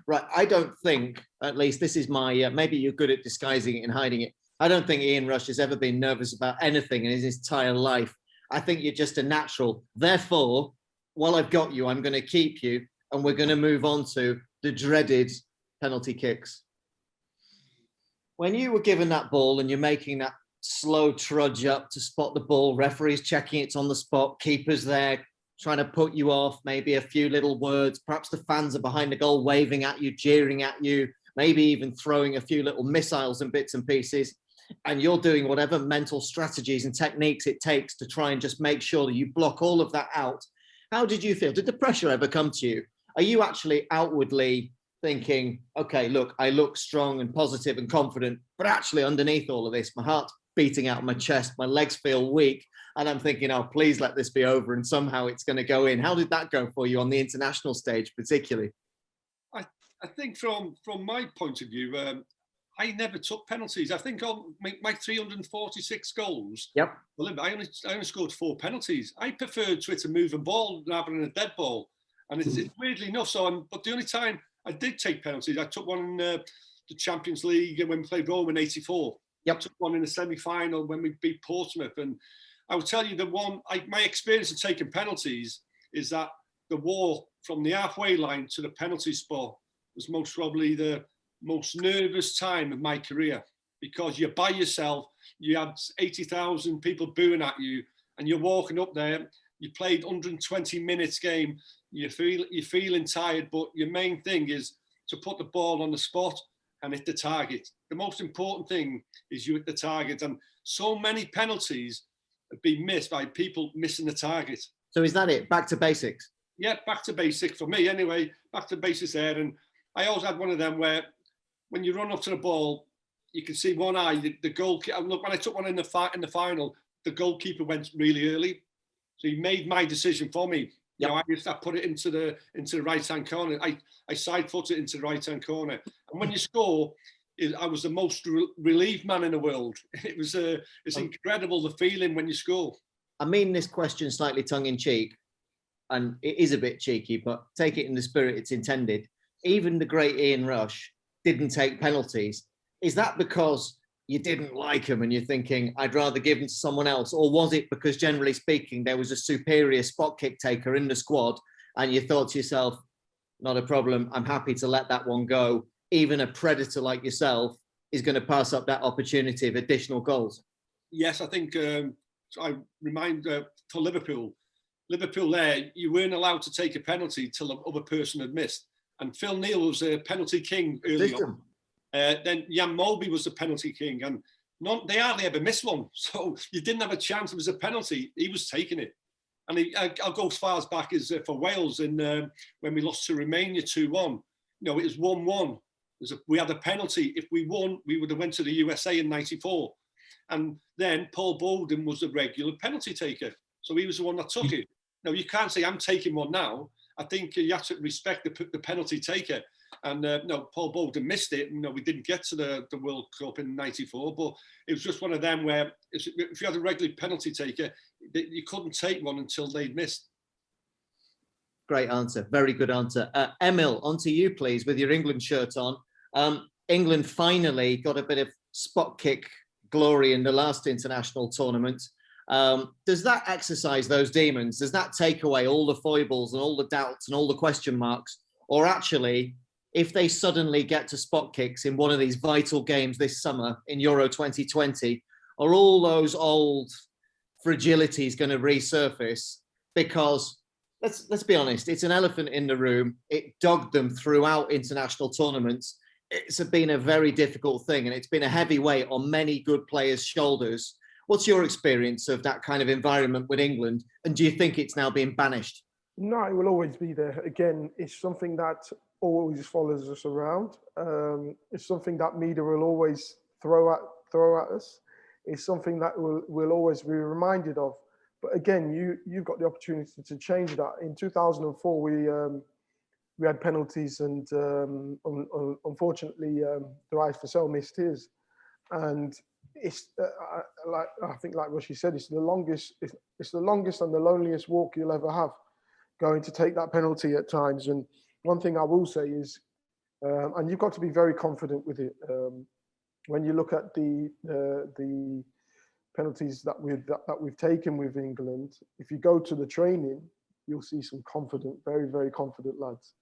Right. I don't think, at least this is my, maybe you're good at disguising it and hiding it. I don't think Ian Rush has ever been nervous about anything in his entire life. I think you're just a natural. Therefore, while I've got you, I'm going to keep you, and we're going to move on to the dreaded penalty kicks. When you were given that ball and you're making that slow trudge up to spot the ball, referees checking it's on the spot, keepers there trying to put you off, maybe a few little words, perhaps the fans are behind the goal waving at you, jeering at you, maybe even throwing a few little missiles and bits and pieces, and you're doing whatever mental strategies and techniques it takes to try and just make sure that you block all of that out. How did you feel? Did the pressure ever come to you? Are you actually outwardly thinking, okay, look, I look strong and positive and confident, but actually underneath all of this, my heart's beating out of my chest, my legs feel weak, and I'm thinking, oh, please let this be over, and somehow it's going to go in. How did that go for you on the international stage, particularly? I think from my point of view, I never took penalties. I think on my 346 goals, yep, I only scored 4 penalties. I preferred to hit a moving ball rather than a dead ball, and it's weirdly enough. But the only time I did take penalties, I took one in the Champions League when we played Rome in '84. Yep. I took one in the semi-final when we beat Portsmouth, and I will tell you my experience of taking penalties is that the walk from the halfway line to the penalty spot was most probably the most nervous time of my career, because you're by yourself, you had 80,000 people booing at you, and you're walking up there. You played 120 minutes game. You're feeling tired, but your main thing is to put the ball on the spot and hit the target. The most important thing is you hit the target, and so many penalties have been missed by people missing the target. So is that it? Back to basics? Yeah, back to basics for me anyway. Back to basics there, and I always had one of them where when you run up to the ball, you can see one eye. The goalkeeper. Look, when I took one in the final, the goalkeeper went really early, so he made my decision for me. Yep. You know, I put it into the right hand corner. I side foot it into the right hand corner, and when you score, I was the most relieved man in the world. It's incredible the feeling when you score. I mean this question slightly tongue in cheek, and it is a bit cheeky, but take it in the spirit it's intended. Even the great Ian Rush didn't take penalties. Is that because you didn't like him and you're thinking, I'd rather give them to someone else? Or was it because, generally speaking, there was a superior spot kick taker in the squad and you thought to yourself, not a problem, I'm happy to let that one go. Even a predator like yourself is going to pass up that opportunity of additional goals? Yes, I think I remind for Liverpool there, you weren't allowed to take a penalty till the other person had missed. And Phil Neal was a penalty king early on. Then Jan Molby was the penalty king, and they hardly ever missed one. So you didn't have a chance. It was a penalty. He was taking it. And I'll go as far as back as for Wales when we lost to Romania 2-1. It was 1-1. We had a penalty. If we won, we would have went to the USA in '94. And then Paul Bowden was the regular penalty taker. So he was the one that took it. Now, you can't say, I'm taking one now. I think you have to respect the penalty taker. And no, Paul Bowden missed it. We didn't get to the World Cup in '94, but it was just one of them where if you had a regular penalty taker, you couldn't take one until they'd missed. Great answer. Very good answer. Emile, on to you, please, with your England shirt on. England finally got a bit of spot kick glory in the last international tournament. Does that exercise those demons? Does that take away all the foibles and all the doubts and all the question marks? Or actually, if they suddenly get to spot kicks in one of these vital games this summer in Euro 2020, are all those old fragilities going to resurface? Because let's be honest, it's an elephant in the room. It dogged them throughout international tournaments. It's been a very difficult thing, and it's been a heavy weight on many good players' shoulders. What's your experience of that kind of environment with England? And do you think it's now being banished? No, it will always be there. Again, it's something that always follows us around. It's something that media will always throw at us. It's something that we'll always be reminded of. But again, you've got the opportunity to change that. In 2004, we had penalties, and unfortunately, Dries Vassell missed his. And it's like what she said, it's the longest and the loneliest walk you'll ever have, going to take that penalty at times. And one thing I will say is, And you've got to be very confident with it. When you look at the penalties that we've taken with England, if you go to the training, you'll see some confident, very, very confident lads,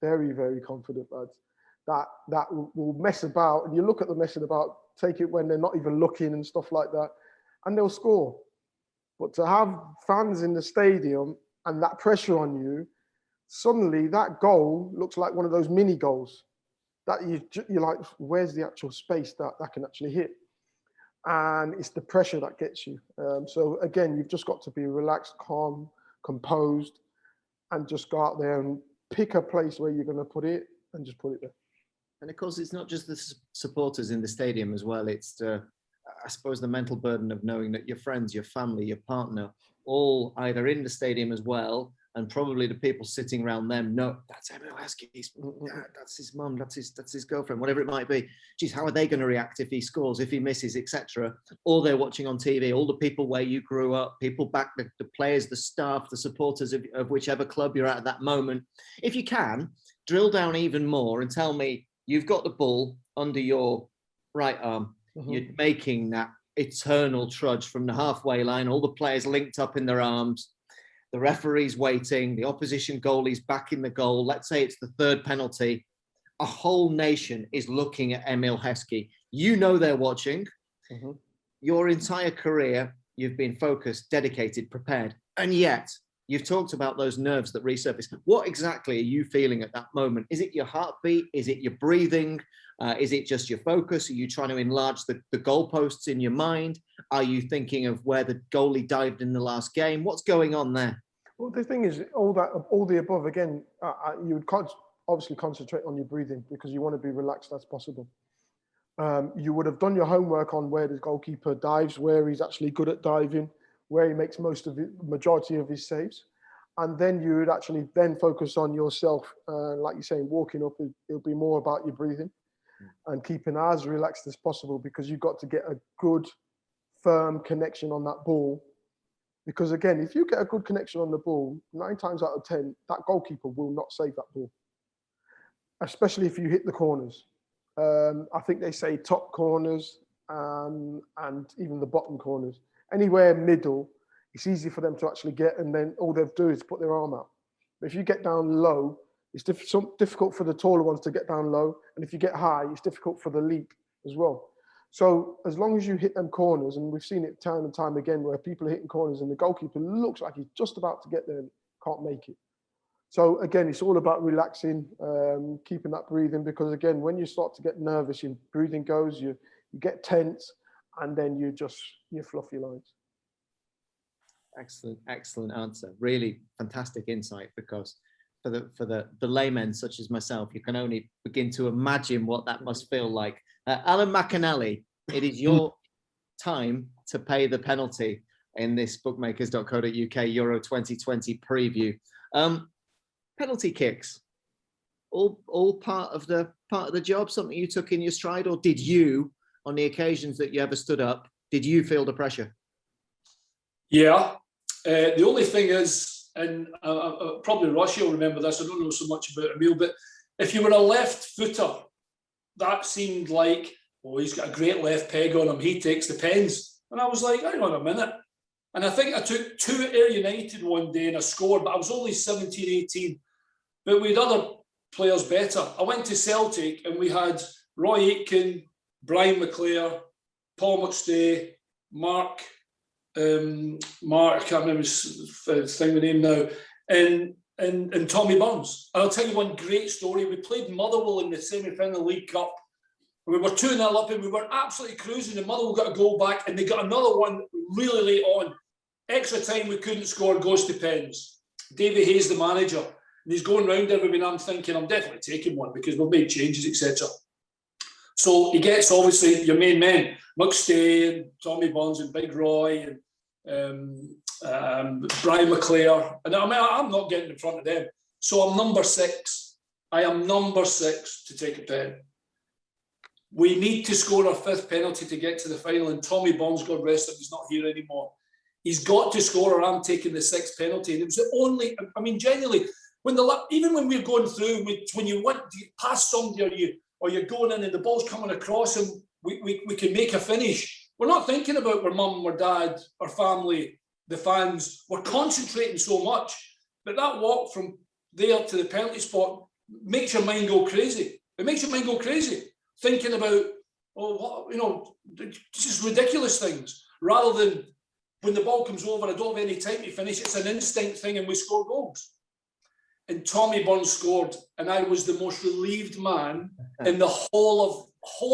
very, very confident lads that will mess about. And you look at them messing about, take it when they're not even looking and stuff like that, and they'll score. But to have fans in the stadium and that pressure on you, suddenly that goal looks like one of those mini goals that you're like, where's the actual space that can actually hit? And it's the pressure that gets you. So again, you've just got to be relaxed, calm, composed, and just go out there and pick a place where you're going to put it and just put it there. And of course, it's not just the supporters in the stadium as well. It's, I suppose, the mental burden of knowing that your friends, your family, your partner, all either in the stadium as well, and probably the people sitting around them know that's Emile Heskey's dad, that's his mum, that's his girlfriend, whatever it might be. Geez, how are they going to react if he scores, if he misses, etc.? Or they're watching on TV, all the people where you grew up, people back, the players, the staff, the supporters of whichever club you're at that moment. If you can, drill down even more and tell me you've got the ball under your right arm. You're making that eternal trudge from the halfway line, all the players linked up in their arms, the referee's waiting, the opposition goalie's back in the goal. Let's say it's the third penalty. A whole nation is looking at Emile Heskey. You know they're watching. Your entire career, you've been focused, dedicated, prepared. And yet, you've talked about those nerves that resurface. What exactly are you feeling at that moment? Is it your heartbeat? Is it your breathing? Is it just your focus? Are you trying to enlarge the goalposts in your mind? Are you thinking of where the goalie dived in the last game? What's going on there? Well, the thing is, all the above, again, you would obviously concentrate on your breathing because you want to be relaxed as possible. You would have done your homework on where the goalkeeper dives, where he's actually good at diving, where he makes majority of his saves. And then you would actually then focus on yourself. Like you're saying, walking up, it'll be more about your breathing and keeping as relaxed as possible because you've got to get a good, firm connection on that ball. Because again, if you get a good connection on the ball, 9 times out of 10, that goalkeeper will not save that ball. Especially if you hit the corners. I think they say top corners and even the bottom corners. Anywhere middle, it's easy for them to actually get, and then all they've do is put their arm out. But if you get down low, it's difficult for the taller ones to get down low. And if you get high, it's difficult for the leap as well. So as long as you hit them corners, and we've seen it time and time again where people are hitting corners and the goalkeeper looks like he's just about to get there and can't make it. So again, it's all about relaxing, keeping that breathing, because again, when you start to get nervous, your breathing goes, you get tense, and then you fluff your lines. Excellent answer. Really fantastic insight, because for the laymen such as myself, you can only begin to imagine what that must feel like. Alan McInally, it is your time to pay the penalty in this bookmakers.co.uk Euro 2020 preview. Penalty kicks, all part of the job, something you took in your stride, or did you, on the occasions that you ever stood up, did you feel the pressure? Yeah. The only thing is, and probably Russia will remember this, I don't know so much about Emile, but if you were a left footer, that seemed like, oh, he's got a great left peg on him, he takes the pens. And I was like, hang on a minute. And I think I took 2 at Ayr United one day and I scored, but I was only 17, 18. But we had other players better. I went to Celtic and we had Roy Aitken, Brian McClare, Paul McStay, Mark, I can't remember his thing with name now, and Tommy Burns. And I'll tell you one great story. We played Motherwell in the semi-final League Cup. We were 2-0 up and we were absolutely cruising, and Motherwell got a goal back and they got another one really late on. Extra time, we couldn't score, goes to pens. Davy Hayes, the manager, and he's going round everybody, and I'm thinking, I'm definitely taking one because we've made changes, etc. So he gets, obviously, your main men, McStay and Tommy Burns and Big Roy and Brian McClare. And I mean, I'm not getting in front of them. So I'm number 6. I am number 6 to take a pen. We need to score our 5th penalty to get to the final, and Tommy Burns, God rest him, he's not here anymore. He's got to score or I'm taking the 6th penalty. And it was the only, I mean, genuinely, even when we're going through, when you want to pass somebody or you're going in and the ball's coming across and we can make a finish, we're not thinking about our mum, our dad, our family, the fans. We're concentrating so much. But that walk from there to the penalty spot makes your mind go crazy. It makes your mind go crazy, thinking about, just ridiculous things, rather than when the ball comes over, I don't have any time to finish. It's an instinct thing and we score goals. And Tommy Burns scored, and I was the most relieved man in the whole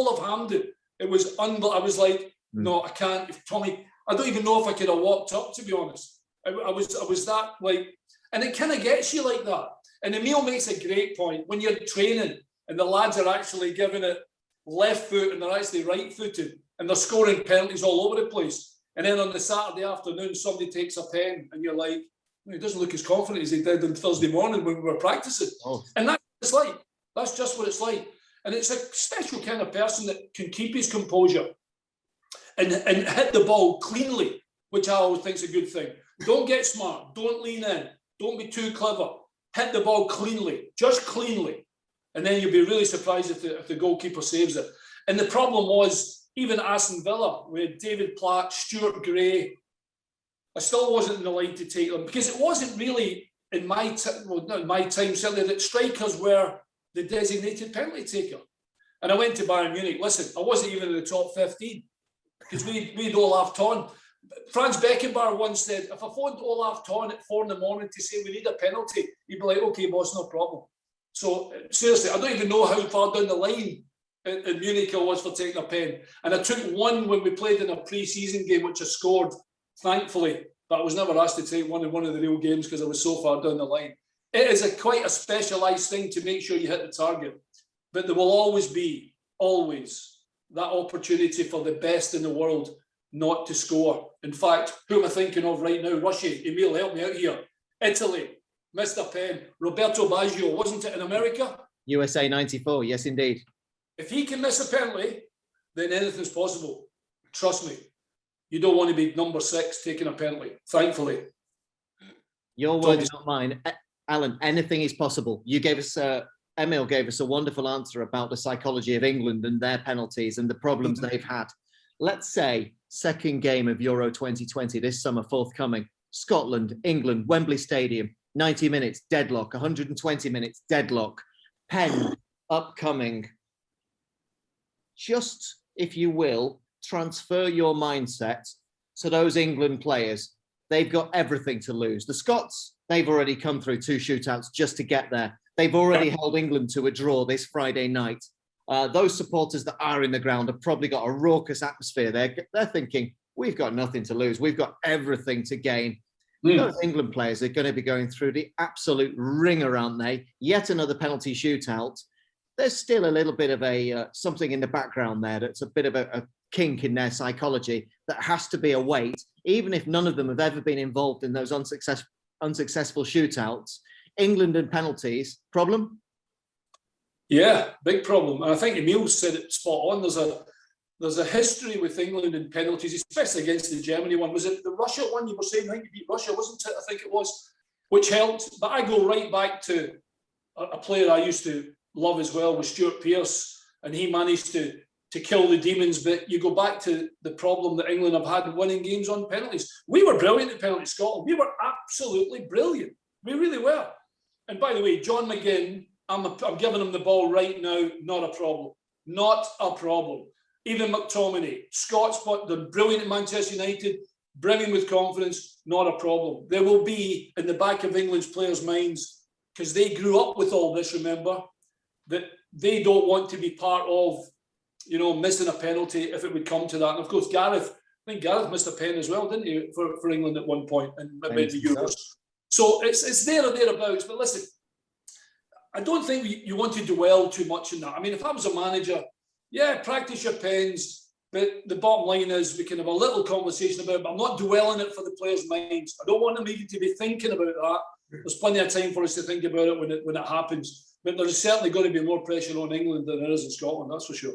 of Hampden. It was unbelievable. I was like, no, I can't. If Tommy, I don't even know if I could have walked up, to be honest. I was that like, and it kind of gets you like that. And Emile makes a great point. When you're training and the lads are actually giving it left foot and they're actually right footed and they're scoring penalties all over the place. And then on the Saturday afternoon, somebody takes a pen and you're like, he doesn't look as confident as he did on Thursday morning when we were practicing. Oh. And that's what it's like. That's just what it's like. And it's a special kind of person that can keep his composure and hit the ball cleanly, which I always think is a good thing. Don't get smart. Don't lean in. Don't be too clever. Hit the ball cleanly, just cleanly. And then you'll be really surprised if the goalkeeper saves it. And the problem was, even Aston Villa, with David Platt, Stuart Gray, I still wasn't in the line to take them because it wasn't really in my not in my time, certainly, that strikers were the designated penalty taker. And I went to Bayern Munich. Listen, I wasn't even in the top 15 because we'd Olaf Thon. Franz Beckenbauer once said, if I phoned Olaf Thon at 4 a.m. to say we need a penalty, he'd be like, okay, boss, no problem. So seriously, I don't even know how far down the line in Munich I was for taking a pen. And I took one when we played in a pre-season game, which I scored, thankfully, but I was never asked to take one in one of the real games because I was so far down the line. It is quite a specialised thing to make sure you hit the target. But there will always be, that opportunity for the best in the world not to score. In fact, who am I thinking of right now? Russia, Emile, help me out here. Italy, missed a pen. Roberto Baggio, wasn't it in America? USA 94, yes indeed. If he can miss a penalty, then anything's possible. Trust me. You don't want to be number 6 taking a penalty, thankfully. Your words, not mine. Alan, anything is possible. You gave us, Emile gave us a wonderful answer about the psychology of England and their penalties and the problems they've had. Let's say second game of Euro 2020 this summer forthcoming. Scotland, England, Wembley Stadium, 90 minutes, deadlock, 120 minutes, deadlock, pen, upcoming. Just, if you will, transfer your mindset to those England players. They've got everything to lose. The Scots, they've already come through 2 shootouts just to get there. They've already held England to a draw this Friday night. Those supporters that are in the ground have probably got a raucous atmosphere. They're thinking, we've got nothing to lose. We've got everything to gain. Those England players are going to be going through the absolute ringer, aren't they? Yet another penalty shootout. There's still a little bit of a something in the background there that's a bit of a kink in their psychology that has to be a weight, even if none of them have ever been involved in those unsuccessful shootouts. England and penalties, problem? Yeah, big problem. And I think Emile said it spot on. There's a history with England and penalties, especially against the Germany one. Was it the Russia one you were saying? I think you beat Russia, wasn't it? I think it was, which helped. But I go right back to a player I used to love as well, with Stuart Pearce, and he managed to kill the demons. But you go back to the problem that England have had winning games on penalties. We were brilliant at penalty Scotland. We were absolutely brilliant. We really were. And by the way, John McGinn, I'm giving him the ball right now. Not a problem. Not a problem. Even McTominay, Scots, but they're brilliant at Manchester United, brimming with confidence. Not a problem. There will be in the back of England's players' minds, because they grew up with all this, remember, that they don't want to be part of, missing a penalty if it would come to that. And of course, Gareth, I think Gareth missed a pen as well, didn't he, for England at one point and maybe the Euros. So it's there or thereabouts. But listen, I don't think you want to dwell too much in that. I mean, if I was a manager, yeah, practice your pens. But the bottom line is we can have a little conversation about it, but I'm not dwelling it for the players' minds. I don't want them even to be thinking about that. There's plenty of time for us to think about it when it happens. But there's certainly going to be more pressure on England than there is in Scotland, that's for sure.